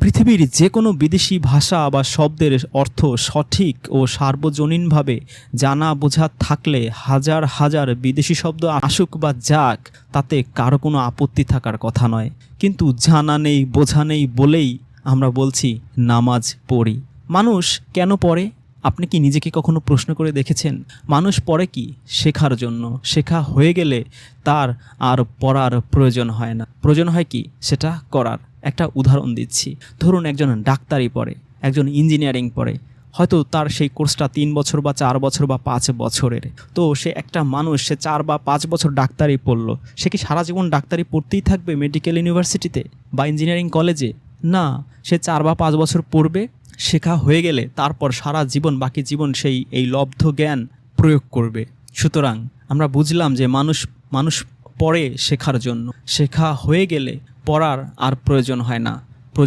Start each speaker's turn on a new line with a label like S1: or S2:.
S1: পৃথিবীর যে কোনো বিদেশি ভাষা বা শব্দের অর্থ সঠিক ও সার্বজনীনভাবে জানা বোঝা থাকলে হাজার হাজার বিদেশি শব্দ আসুক বা যাক, তাতে কারো কোনো আপত্তি থাকার কথা নয়। কিন্তু জানা নেই, বোঝা নেই বলেই আমরা বলছি নামাজ পড়ি। মানুষ কেন পড়ে? আপনি কি নিজেকে কখনো প্রশ্ন করে দেখেছেন? মানুষ পড়ে কি? শেখার জন্য। শেখা হয়ে গেলে তার আর পড়ার প্রয়োজন হয় না। প্রয়োজন হয় কি? সেটা করার। একটা উদাহরণ দিচ্ছি। ধরুন একজন ডাক্তারি পড়ে, একজন ইঞ্জিনিয়ারিং পড়ে। হয়তো তার সেই কোর্সটা 3 বছর বা 4 বছর বা 5 বছরের। তো সে একটা মানুষ, সে 4 বা 5 বছর ডাক্তারি পড়লো। সে কি সারা জীবন ডাক্তারি পড়তেই থাকবে মেডিকেল ইউনিভার্সিটিতে বা ইঞ্জিনিয়ারিং কলেজে? না, সে 4 বা 5 বছর পড়বে। শেখা হয়ে গেলে তারপর সারা জীবন, বাকি জীবন সেই এই লব্ধ জ্ঞান প্রয়োগ করবে। সুতরাং আমরা বুঝলাম যে মানুষ পড়ে শেখার জন্য। শেখা হয়ে গেলে পড়ার আর প্রয়োজন হয় না।